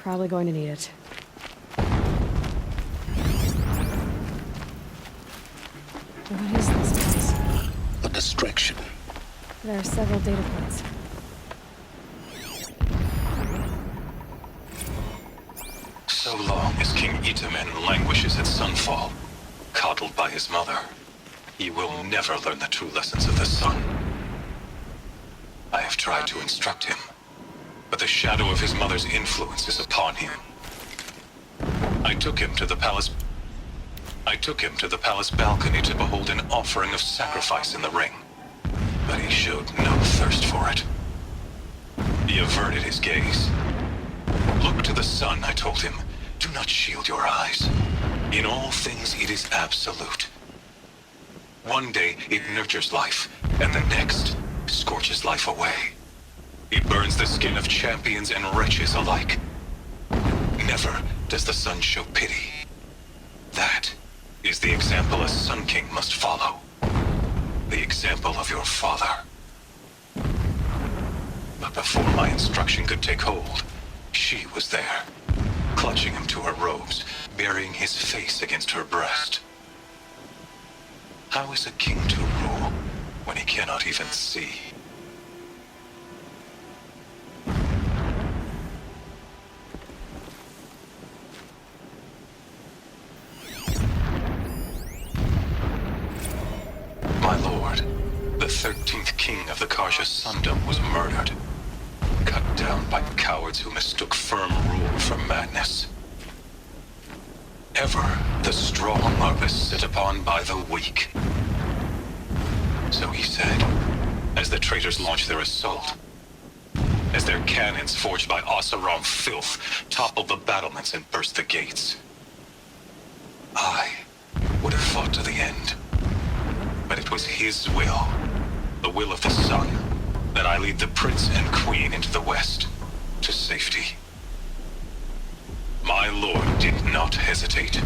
Probably going to need it. What is this place? A distraction. There are several data points. So long as King Itamen languishes at Sunfall, coddled by his mother, he will never learn the true lessons of the sun. I have tried to instruct him, but the shadow of his mother's influence is upon him. I took him to the palace balcony to behold an offering of sacrifice in the ring, but he showed no thirst for it. He averted his gaze. Look to the sun, I told him. Do not shield your eyes. In all things it is absolute. One day it nurtures life, and the next scorches life away. It burns the skin of champions and wretches alike. Never does the sun show pity. That is the example a Sun King must follow. The example of your father. But before my instruction could take hold, she was there, clutching him to her robes, burying his face against her breast. How is a king to rule when he cannot even see? My lord, the 13th king of the Karja Sundom was murdered, cut down by cowards who mistook firm rule for madness. Ever the strong are beset upon by the weak. So he said, as the traitors launched their assault, as their cannons forged by Oseram filth toppled the battlements and burst the gates. I would have fought to the end, but it was his will, the will of the sun, that I lead the prince and queen into the west, to safety. My lord did not hesitate.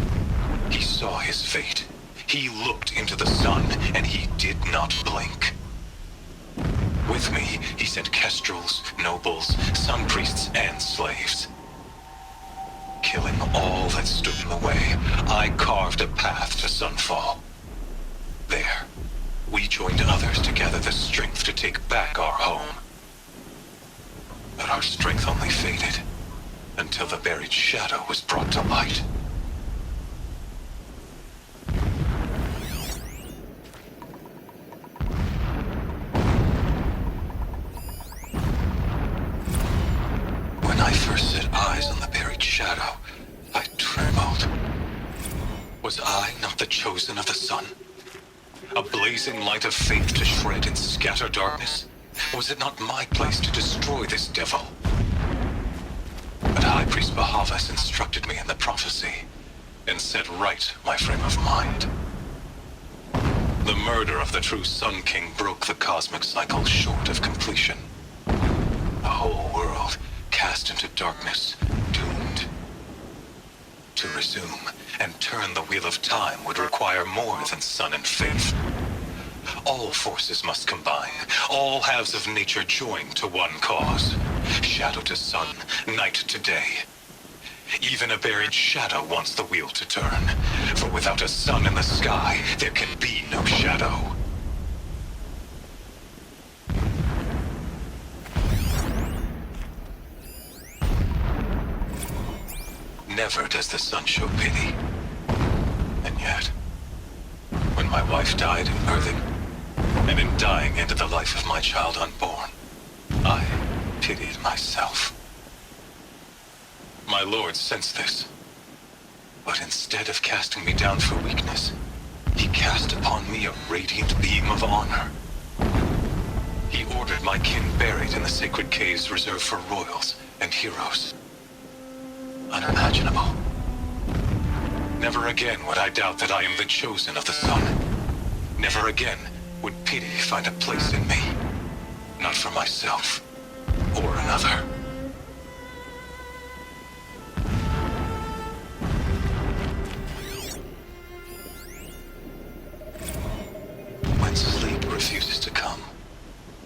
He saw his fate. He looked into the sun, and he did not blink. With me, he sent kestrels, nobles, sun priests, and slaves. Killing all that stood in the way, I carved a path to Sunfall. There, we joined others to gather the strength to take back our home. But our strength only faded until the buried shadow was brought to light. When I first set eyes on the buried shadow, I trembled. Was I not the chosen of the sun? A blazing light of faith to shred and scatter darkness? Was it not my place to destroy this devil? But High Priest Bahavas instructed me in the prophecy and set right my frame of mind. The murder of the true Sun King broke the cosmic cycle short of completion. The whole world cast into darkness, doomed. To resume and turn the wheel of time would require more than sun and faith. All forces must combine, all halves of nature join to one cause. Shadow to sun, night to day. Even a buried shadow wants the wheel to turn, for without a sun in the sky, there can be no shadow. Never does the sun show pity. And yet, when my wife died in birthing, and in dying ended the life of my child unborn, I pitied myself. My lord sensed this, but instead of casting me down for weakness, he cast upon me a radiant beam of honor. He ordered my kin buried in the sacred caves reserved for royals and heroes. Unimaginable. Never again would I doubt that I am the chosen of the sun. Never again would pity find a place in me. Not for myself or another. When sleep refuses to come,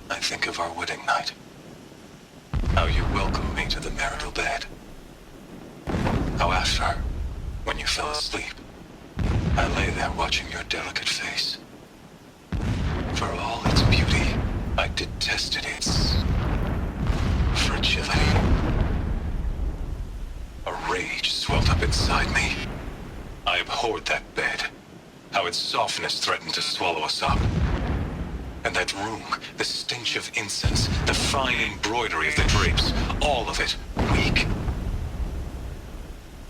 I think of our wedding night. How you welcomed me to the marital bed. How after, when you fell asleep, I lay there watching your delicate face. For all its beauty, I detested its fragility. A rage swelled up inside me. I abhorred that bed, how its softness threatened to swallow us up. And that room, the stench of incense, the fine embroidery of the drapes, all of it weak.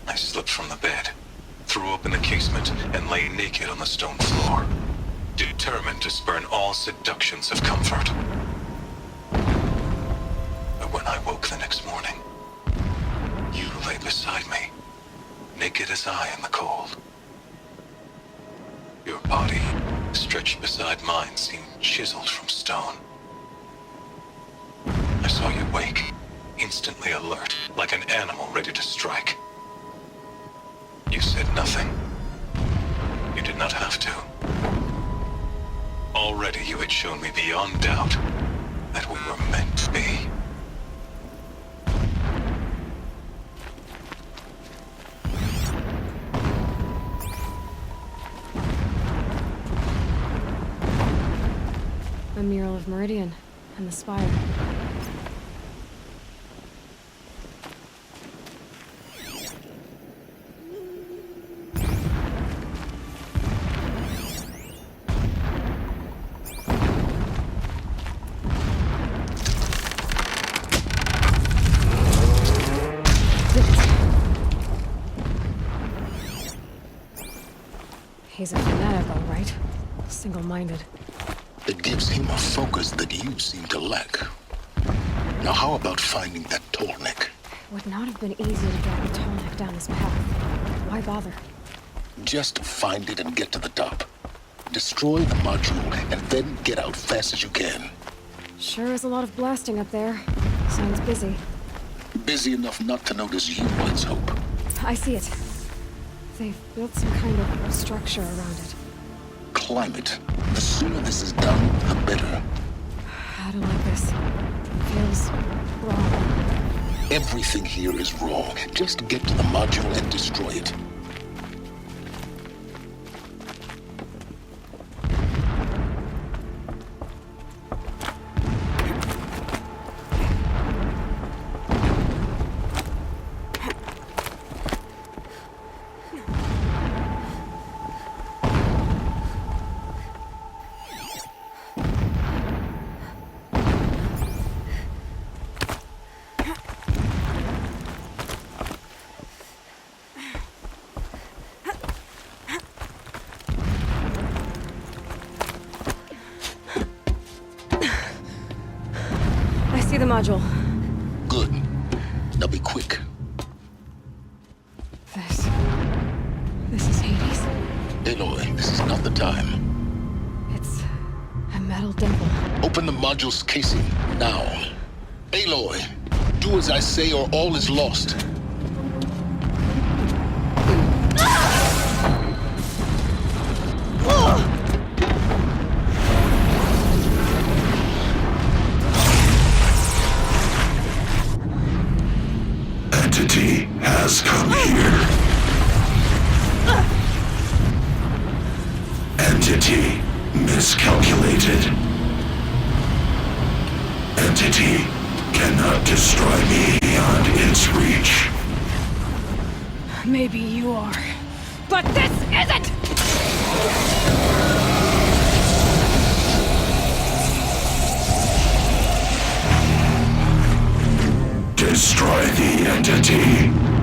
I slipped from the bed, threw open the casement, and lay naked on the stone floor, determined to spurn all seductions of comfort. But when I woke the next morning, you lay beside me, naked as I in the cold. Your body, stretched beside mine, seemed chiseled from stone. I saw you wake, instantly alert, like an animal ready to strike. You said nothing. You did not have to. Already you had shown me beyond doubt that we were meant to be. A mural of Meridian and the spire. He's a fanatic, all right. Single-minded. It gives him a focus that you seem to lack. Now how about finding that TALLNECK? It would not have been easy to get the TALLNECK down his path. Why bother? Just find it and get to the top. Destroy the module and then get out fast as you can. Sure is a lot of blasting up there. Sounds busy. Busy enough not to notice you, let's hope. I see it. They've built some kind of structure around it. Climb it. The sooner this is done, the better. How do don't like this. It feels wrong. Everything here is wrong. Just get to the module and destroy it. I see the module. Good. Now be quick. This is Hades. Aloy, this is not the time. It's a metal devil. Open the module's casing, now. Aloy, do as I say or all is lost. Entity has come here. Entity miscalculated. Entity cannot destroy me beyond its reach. Maybe you are. But this isn't! Destroy the entity.